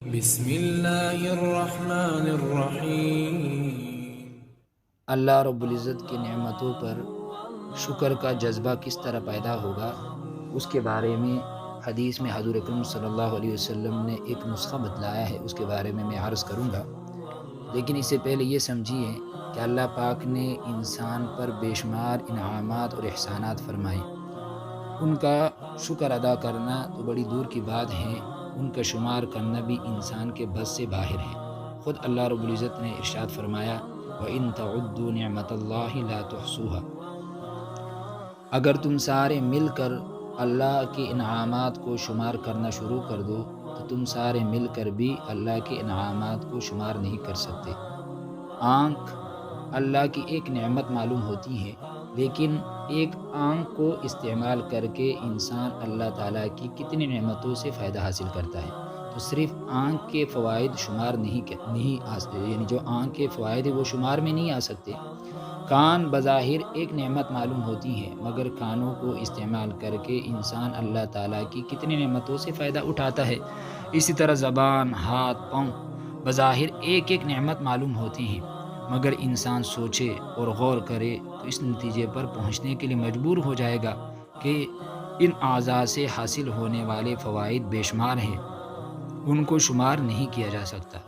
بسم اللہ الرحمن الرحیم۔ اللہ رب العزت کی نعمتوں پر شکر کا جذبہ کس طرح پیدا ہوگا، اس کے بارے میں حدیث میں حضور اکرم صلی اللہ علیہ وسلم نے ایک نسخہ بتلایا ہے، اس کے بارے میں عرض کروں گا۔ لیکن اس سے پہلے یہ سمجھیے کہ اللہ پاک نے انسان پر بے شمار انعامات اور احسانات فرمائے، ان کا شکر ادا کرنا تو بڑی دور کی بات ہے، ان کا شمار کرنا بھی انسان کے بس سے باہر ہے۔ خود اللہ رب العزت نے ارشاد فرمایا وَإِن تَعُدُّوا نِعْمَةَ اللَّهِ لَا تُحْصُوهَا، اگر تم سارے مل کر اللہ کے انعامات کو شمار کرنا شروع کر دو تو تم سارے مل کر بھی اللہ کے انعامات کو شمار نہیں کر سکتے۔ آنکھ اللہ کی ایک نعمت معلوم ہوتی ہے، لیکن ایک آنکھ کو استعمال کر کے انسان اللہ تعالیٰ کی کتنی نعمتوں سے فائدہ حاصل کرتا ہے۔ تو صرف آنکھ کے فوائد شمار نہیں آ سکتے، یعنی جو آنکھ کے فوائد ہیں وہ شمار میں نہیں آ سکتے۔ کان بظاہر ایک نعمت معلوم ہوتی ہے، مگر کانوں کو استعمال کر کے انسان اللہ تعالیٰ کی کتنی نعمتوں سے فائدہ اٹھاتا ہے۔ اسی طرح زبان، ہاتھ، پاؤں بظاہر ایک ایک نعمت معلوم ہوتی ہیں، مگر انسان سوچے اور غور کرے تو اس نتیجے پر پہنچنے کے لیے مجبور ہو جائے گا کہ ان اعضاء سے حاصل ہونے والے فوائد بے شمار ہیں، ان کو شمار نہیں کیا جا سکتا۔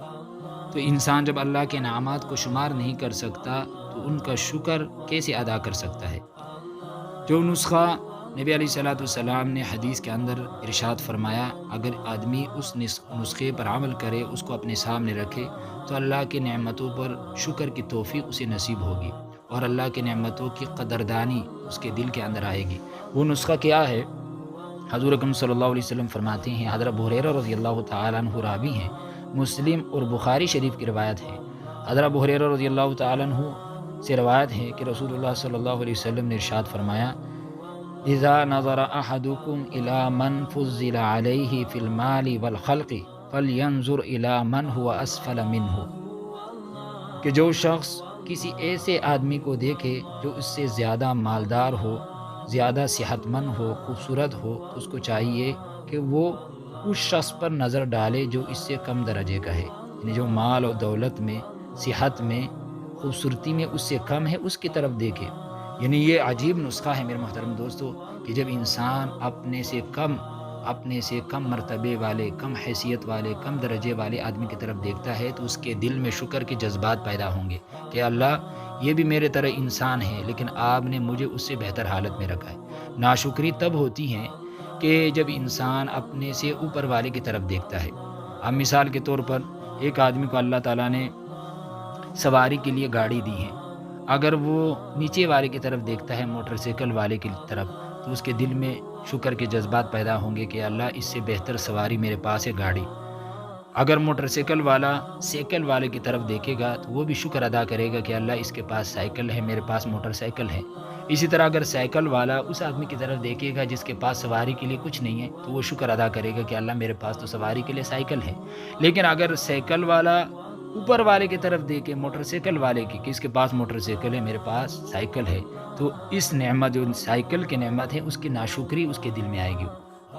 تو انسان جب اللہ کے انعامات کو شمار نہیں کر سکتا تو ان کا شکر کیسے ادا کر سکتا ہے؟ جو نسخہ نبی علیہ الصلوۃ والسلام نے حدیث کے اندر ارشاد فرمایا، اگر آدمی اس نسخے پر عمل کرے، اس کو اپنے سامنے رکھے تو اللہ کی نعمتوں پر شکر کی توفیق اسے نصیب ہوگی اور اللہ کی نعمتوں کی قدردانی اس کے دل کے اندر آئے گی۔ وہ نسخہ کیا ہے؟ حضور اکرم صلی اللہ علیہ وسلم فرماتے ہیں، حضرت ابو ہریرہ رضی اللہ تعالیٰ عنہ راوی ہیں، مسلم اور بخاری شریف کی روایت ہے۔ حضرت ابو ہریرہ رضی اللہ تعالیٰ عنہ سے روایت ہے کہ رسول اللہ صلی اللہ علیہ وسلم نے ارشاد فرمایا، اذا نظر احدکم الی من فضل علیہ فی المال والخلق فلینظر الی من هو اسفل منہ، کہ جو شخص کسی ایسے آدمی کو دیکھے جو اس سے زیادہ مالدار ہو، زیادہ صحت مند ہو، خوبصورت ہو، تو اس کو چاہیے کہ وہ اس شخص پر نظر ڈالے جو اس سے کم درجے کا ہے، یعنی جو مال و دولت میں، صحت میں، خوبصورتی میں اس سے کم ہے، اس کی طرف دیکھے۔ یعنی یہ عجیب نسخہ ہے میرے محترم دوستو کہ جب انسان اپنے سے کم مرتبے والے، کم حیثیت والے، کم درجے والے آدمی کی طرف دیکھتا ہے تو اس کے دل میں شکر کے جذبات پیدا ہوں گے کہ اللہ یہ بھی میرے طرح انسان ہے، لیکن آپ نے مجھے اس سے بہتر حالت میں رکھا ہے۔ ناشکری تب ہوتی ہے کہ جب انسان اپنے سے اوپر والے کی طرف دیکھتا ہے۔ اب مثال کے طور پر ایک آدمی کو اللہ تعالیٰ نے سواری کے لیے گاڑی دی ہے، اگر وہ نیچے والے کی طرف دیکھتا ہے، موٹر سائیکل والے کی طرف، تو اس کے دل میں شکر کے جذبات پیدا ہوں گے کہ اللہ اس سے بہتر سواری میرے پاس ہے، گاڑی۔ اگر موٹر سائیکل والا سائیکل والے کی طرف دیکھے گا تو وہ بھی شکر ادا کرے گا کہ اللہ اس کے پاس سائیکل ہے، میرے پاس موٹر سائیکل ہے۔ اسی طرح اگر سائیکل والا اس آدمی کی طرف دیکھے گا جس کے پاس سواری کے لیے کچھ نہیں ہے تو وہ شکر ادا کرے گا کہ اللہ میرے پاس تو سواری کے لیے سائیکل ہے۔ لیکن اگر سائیکل والا اوپر والے کی طرف دیکھے، موٹر سائیکل والے کی، کہ اس کے پاس موٹر سائیکل ہے، میرے پاس سائیکل ہے، تو اس نعمت جو سائیکل کی نعمت ہے اس کی ناشکری اس کے دل میں آئے گی،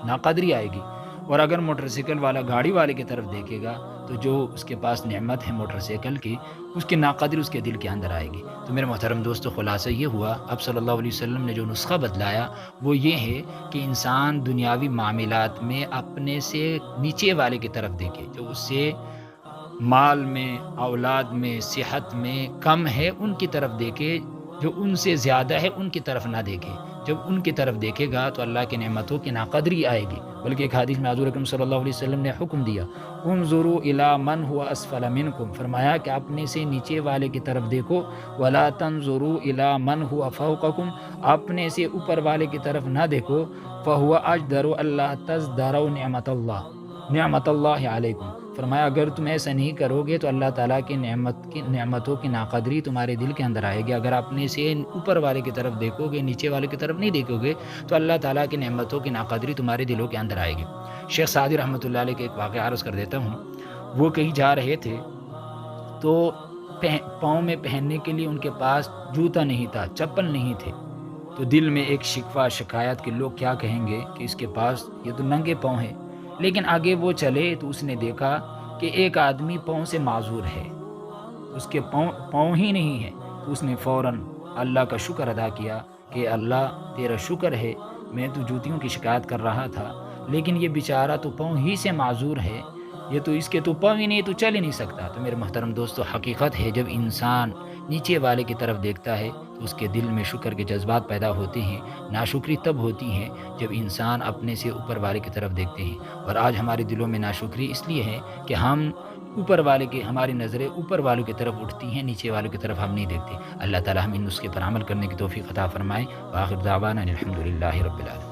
ناقدری آئے گی۔ اور اگر موٹر سائیکل والا گاڑی والے کی طرف دیکھے گا تو جو اس کے پاس نعمت ہے موٹر سائیکل کی، اس کی ناقدری اس کے دل کے اندر آئے گی۔ تو میرے محترم دوستو، خلاصہ یہ ہوا، اب صلی اللہ علیہ وسلم نے جو نسخہ بتلایا وہ یہ ہے کہ انسان دنیاوی معاملات میں اپنے سے نیچے والے کی طرف دیکھے، جو اس سے مال میں، اولاد میں، صحت میں کم ہے ان کی طرف دیکھے، جو ان سے زیادہ ہے ان کی طرف نہ دیکھے۔ جب ان کی طرف دیکھے گا تو اللہ کی نعمتوں کی ناقدری آئے گی۔ بلکہ ایک حدیث میں حضور اکرم صلی اللہ علیہ وسلم نے حکم دیا، انظروا الی من هو اسفل منکم، فرمایا کہ اپنے سے نیچے والے کی طرف دیکھو، ولا تنظروا الی من هو فوقکم، اپنے سے اوپر والے کی طرف نہ دیکھو، فهو اجدر الا تزدروا نعمت اللہ علیکم، فرمایا اگر تم ایسا نہیں کرو گے تو اللہ تعالیٰ کی نعمتوں کی ناقدری تمہارے دل کے اندر آئے گی۔ اگر اپنے سے اوپر والے کی طرف دیکھو گے، نیچے والے کی طرف نہیں دیکھو گے تو اللہ تعالیٰ کی نعمتوں کی ناقدری تمہارے دلوں کے اندر آئے گی۔ شیخ سعدی رحمۃ اللہ علیہ کے ایک واقعہ عرض کر دیتا ہوں۔ وہ کہیں جا رہے تھے تو پاؤں میں پہننے کے لیے ان کے پاس جوتا نہیں تھا، چپل نہیں تھے، تو دل میں ایک شکوہ شکایت کہ لوگ کیا کہیں گے کہ اس کے پاس یہ تو ننگے پاؤں ہیں۔ لیکن آگے وہ چلے تو اس نے دیکھا کہ ایک آدمی پاؤں سے معذور ہے، اس کے پاؤں ہی نہیں ہے، تو اس نے فوراً اللہ کا شکر ادا کیا کہ اللہ تیرا شکر ہے، میں تو جوتیوں کی شکایت کر رہا تھا، لیکن یہ بیچارہ تو پاؤں ہی سے معذور ہے، یہ تو اس کے تو پاؤں ہی نہیں، تو چل ہی نہیں سکتا۔ تو میرے محترم دوستو، حقیقت ہے جب انسان نیچے والے کی طرف دیکھتا ہے تو اس کے دل میں شکر کے جذبات پیدا ہوتے ہیں۔ ناشکری تب ہوتی ہے جب انسان اپنے سے اوپر والے کی طرف دیکھتے ہیں، اور آج ہمارے دلوں میں ناشکری اس لیے ہے کہ ہماری نظریں اوپر والوں کی طرف اٹھتی ہیں، نیچے والوں کی طرف ہم نہیں دیکھتے۔ اللہ تعالی ہم ان نسخے پر عمل کرنے کی توفیق عطا فرمائے۔ وآخر دعوانا الحمدللہ رب العالمین۔